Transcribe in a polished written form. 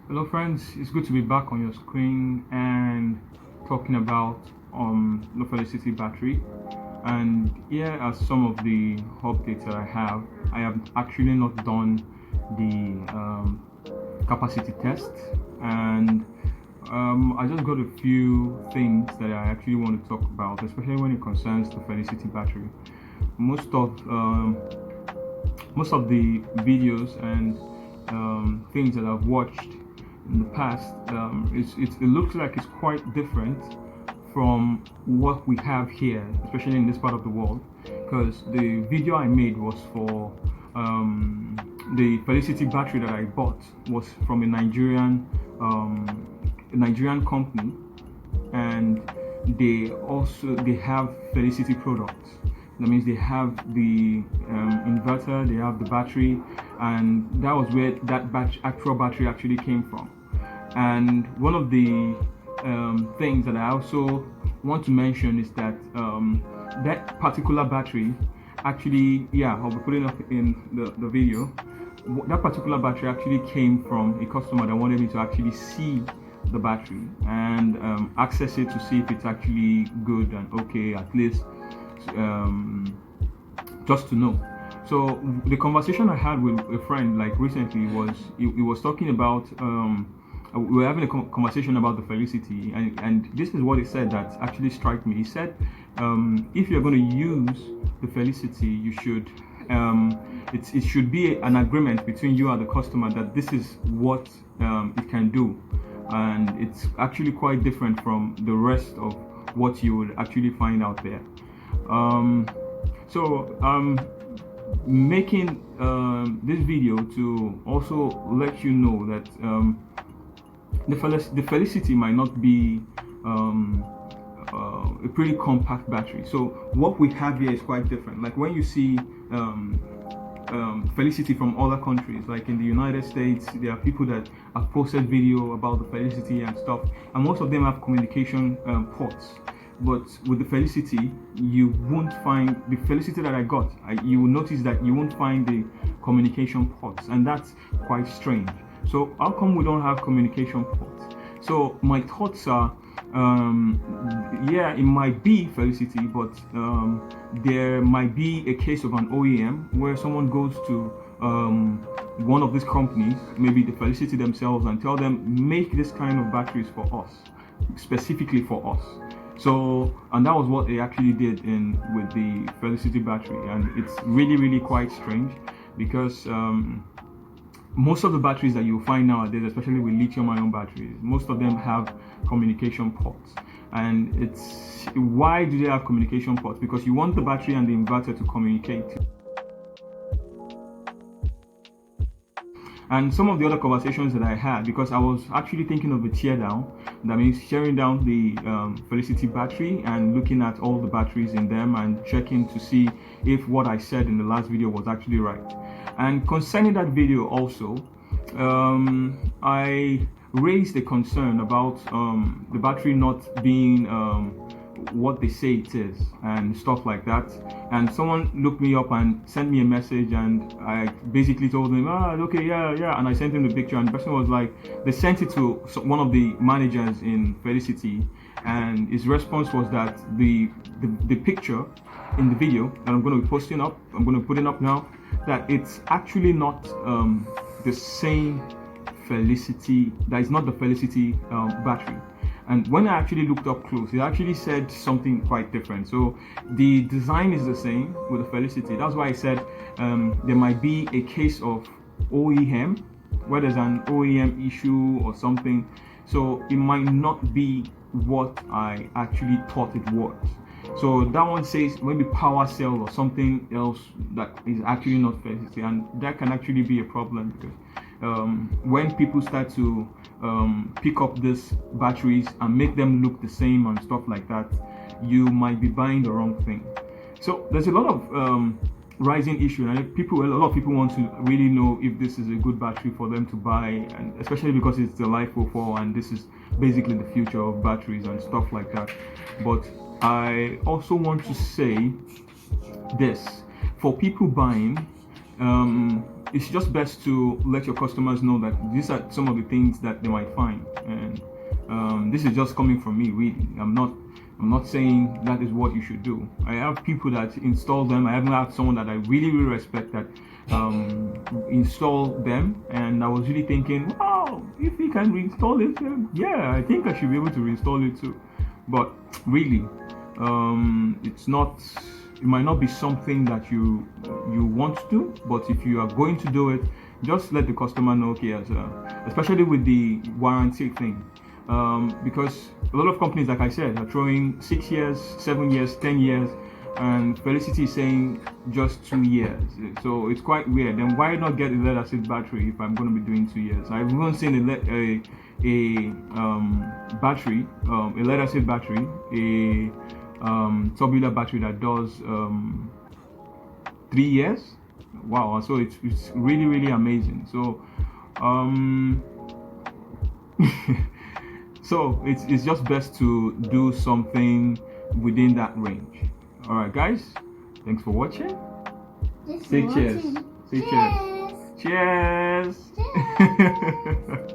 Hello friends, it's good to be back on your screen and talking about the Felicity battery. And here are some of the updates that I have. I have actually not done the capacity test, and I just got a few things that I actually want to talk about, especially when it concerns the Felicity battery. Most of um, most of the videos and things that I've watched in the past, it looks like it's quite different from what we have here, especially in this part of the world. Because the video I made was for the Felicity battery that I bought was from a Nigerian company, and they have Felicity products. That means they have the inverter, they have the battery, and that was where that actual battery actually came from. And one of the things that I also want to mention is that that particular battery actually, yeah, I'll be putting up in the video. That particular battery actually came from a customer that wanted me to actually see the battery and access it to see if it's actually good and okay, at least um, just to know. So the conversation I had with a friend like recently was he was talking about we were having a conversation about the Felicity, and this is what he said that actually struck me. He said if you're going to use the Felicity, you should it should be an agreement between you and the customer that this is what it can do, and it's actually quite different from the rest of what you would actually find out there. Um, so making this video to also let you know that the Felicity might not be a pretty compact battery. So what we have here is quite different. Like when you see Felicity from other countries, like in the United States, there are people that have posted video about the Felicity and stuff, and most of them have communication ports. But with the Felicity, you won't find the Felicity that I got. You will notice that you won't find the communication ports, and that's quite strange. So how come we don't have communication ports? So my thoughts are, yeah, it might be Felicity, but there might be a case of an OEM where someone goes to one of these companies, maybe the Felicity themselves, and tell them make this kind of batteries for us, specifically for us. So, and that was what they actually did in with the Felicity battery, and it's really quite strange because most of the batteries that you'll find nowadays, especially with lithium-ion batteries, most of them have communication ports. And it's why do they have communication ports? Because you want the battery and the inverter to communicate. And some of the other conversations that I had, because I was actually thinking of a tear down, that means tearing down the Felicity battery and looking at all the batteries in them and checking to see if what I said in the last video was actually right. And concerning that video also, I raised a concern about the battery not being what they say it is and stuff like that. And someone looked me up and sent me a message, and I basically told them, okay, yeah, and I sent him the picture, and the person was like, they sent it to one of the managers in Felicity, and his response was that the picture in the video that I'm going to be posting up, I'm going to put it up now, that it's actually not the same Felicity, that is not the Felicity battery. And when I actually looked up close, it actually said something quite different. So the design is the same with the Felicity. That's why I said there might be a case of OEM, where there's an OEM issue or something. So it might not be what I actually thought it was. So that one says maybe power cell or something else that is actually not Felicity, and that can actually be a problem because when people start to pick up these batteries and make them look the same and stuff like that, you might be buying the wrong thing. So there's a lot of rising issue, and a lot of people want to really know if this is a good battery for them to buy, and especially because it's the Lifepo4 and this is basically the future of batteries and stuff like that. But I also want to say this: for people buying, it's just best to let your customers know that these are some of the things that they might find, and this is just coming from me. Really, I'm not saying that is what you should do. I have people that install them. I haven't had someone that I really respect that install them, and I was really thinking, wow, if he can reinstall it, yeah, I think I should be able to reinstall it too. But really, it's not. It might not be something that you want to do, but if you are going to do it, just let the customer know. Okay, especially with the warranty thing, because a lot of companies, like I said, are throwing 6 years, 7 years, 10 years, and Felicity is saying just 2 years. So it's quite weird. Then why not get a lead acid battery if I'm going to be doing 2 years? I've even seen a battery, a lead acid battery, a tubular battery that does 3 years. Wow! So it's really amazing. So so it's just best to do something within that range. All right, guys. Thanks for watching. Say cheers. Say cheers. Cheers. Cheers.